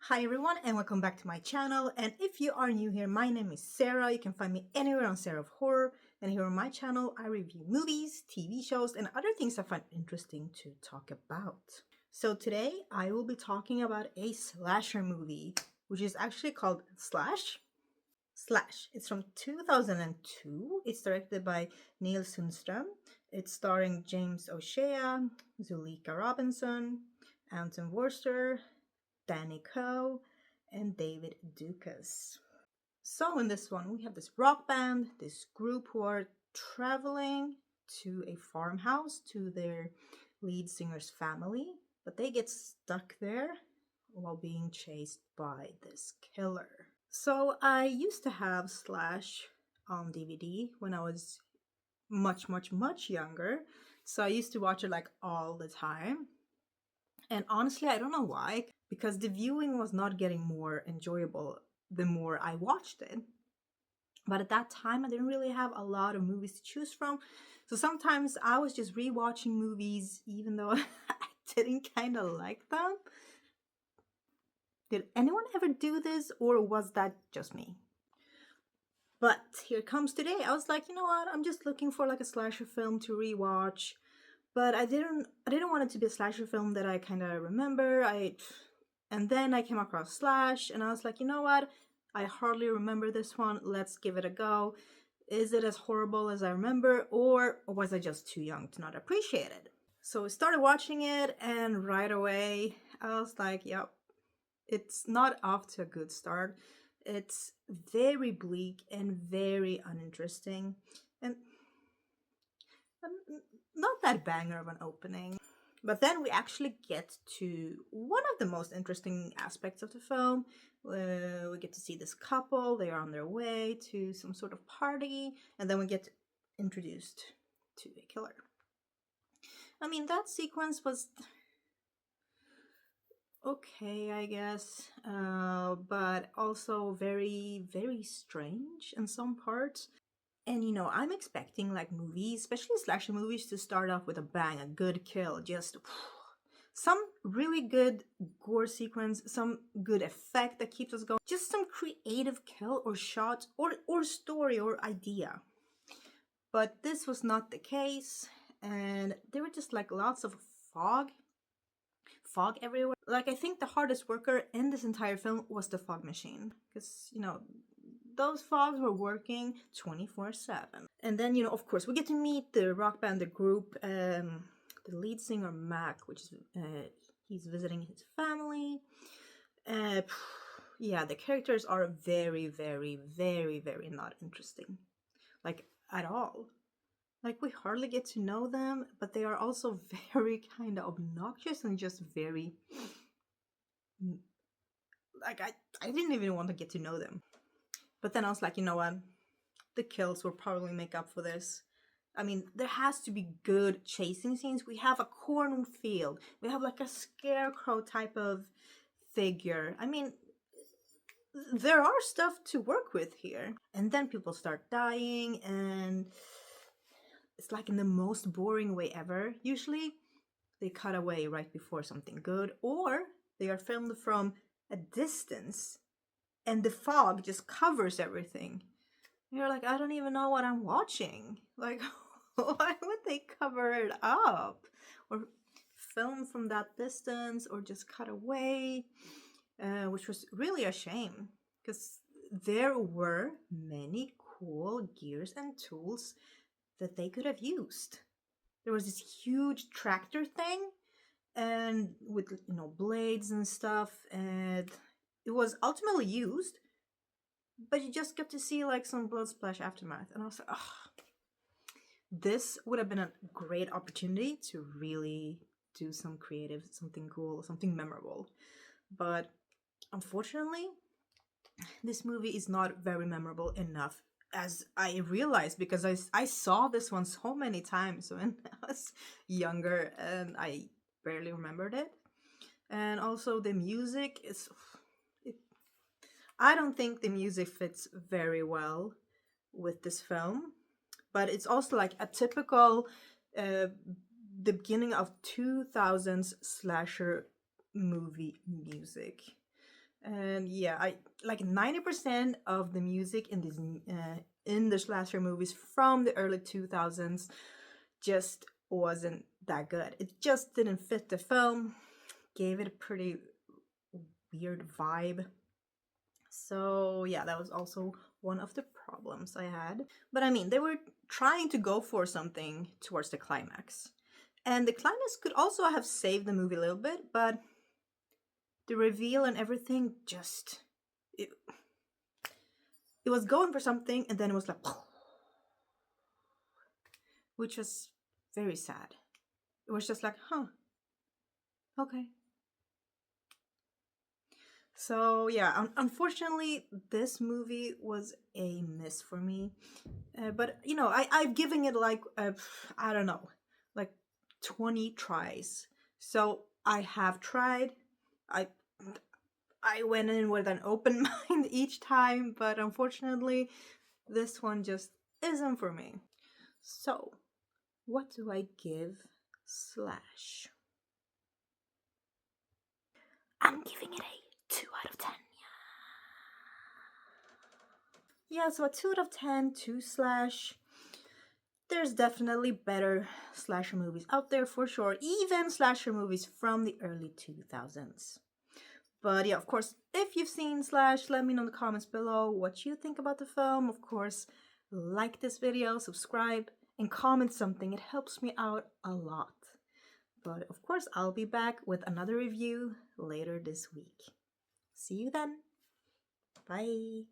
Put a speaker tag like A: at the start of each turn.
A: Hi everyone and welcome back to my channel, and if you are new here, my name is Sarah. You can find me anywhere on Sarah of Horror, and here on my channel I review movies, TV shows, and other things I find interesting to talk about. So today I will be talking about a slasher movie, which is actually called Slash. It's from 2002. It's directed by Neil Sundström. It's starring James O'Shea, Zuleika Robinson, Anton Worster, Danny Coe, and David Dukas. So in this one, we have this rock band, this group who are traveling to a farmhouse to their lead singer's family, but they get stuck there while being chased by this killer. So I used to have Slash on DVD when I was much younger. So I used to watch it like all the time. And honestly, I don't know why, because the viewing was not getting more enjoyable the more I watched it. But at that time, I didn't really have a lot of movies to choose from. So sometimes I was just rewatching movies even though I didn't kind of like them. Did anyone ever do this, or was that just me? But here comes today. I was like, you know what? I'm just looking for like a slasher film to rewatch. But I didn't want it to be a slasher film that I kind of remember. And then I came across Slash and I was like, you know what? I hardly remember this one. Let's give it a go. Is it as horrible as I remember, or was I just too young to not appreciate it? So we started watching it, and right away I was like, yep, it's not off to a good start. It's very bleak and very uninteresting, and not that banger of an opening. But then we actually get to one of the most interesting aspects of the film. We get to see this couple, they are on their way to some sort of party, and then we get introduced to a killer. I mean, that sequence was okay, I guess, but also very strange in some parts. And I'm expecting like movies, especially slasher movies, to start off with a bang, a good kill, just some really good gore sequence, some good effect that keeps us going, just some creative kill or shot or story or idea. But this was not the case, and there were just like lots of fog everywhere. Like, I think the hardest worker in this entire film was the fog machine, because those fogs were working 24/7. And then, of course, we get to meet the rock band, the group, the lead singer Mac, which is he's visiting his family. Uh, yeah, the characters are very not interesting, like at all. Like, we hardly get to know them, but they are also very kind of obnoxious and just very like I didn't even want to get to know them. But then I was like, you know what? The kills will probably make up for this. I mean, there has to be good chasing scenes. We have a cornfield. We have like a scarecrow type of figure. I mean, there are stuff to work with here. And then people start dying, and it's like in the most boring way ever. Usually, they cut away right before something good, or they are filmed from a distance and the fog just covers everything. You're like, I don't even know what I'm watching. Like, why would they cover it up? Or film from that distance, or just cut away? Which was really a shame, because there were many cool gears and tools that they could have used. There was this huge tractor thing, and with blades and stuff, and it was ultimately used, but you just get to see like some blood splash aftermath, and I was like, oh, this would have been a great opportunity to really do some creative, something cool, something memorable. But unfortunately, this movie is not very memorable enough, as I realized, because I saw this one so many times when I was younger and I barely remembered it. And also the music is it, I don't think the music fits very well with this film, but it's also like a typical uh, the beginning of 2000s slasher movie music. And yeah, I like 90% of the music in the slasher movies from the early 2000s just wasn't that good. It just didn't fit the film, gave it a pretty weird vibe. So yeah, that was also one of the problems I had. But I mean, they were trying to go for something towards the climax. And the climax could also have saved the movie a little bit, but the reveal and everything just it was going for something and then it was like which was very sad. It was just like, huh, okay. So yeah, unfortunately, this movie was a miss for me. But you know, I've given it like I don't know, like 20 tries. So I have tried. I I went in with an open mind each time, but unfortunately, this one just isn't for me. So, what do I give Slash? I'm giving it a 2 out of 10. Yeah, so a 2 out of 10 to Slash. There's definitely better slasher movies out there for sure, even slasher movies from the early 2000s. But yeah, of course, if you've seen Slash, let me know in the comments below what you think about the film. Of course, like this video, subscribe, and comment something. It helps me out a lot. But of course, I'll be back with another review later this week. See you then. Bye.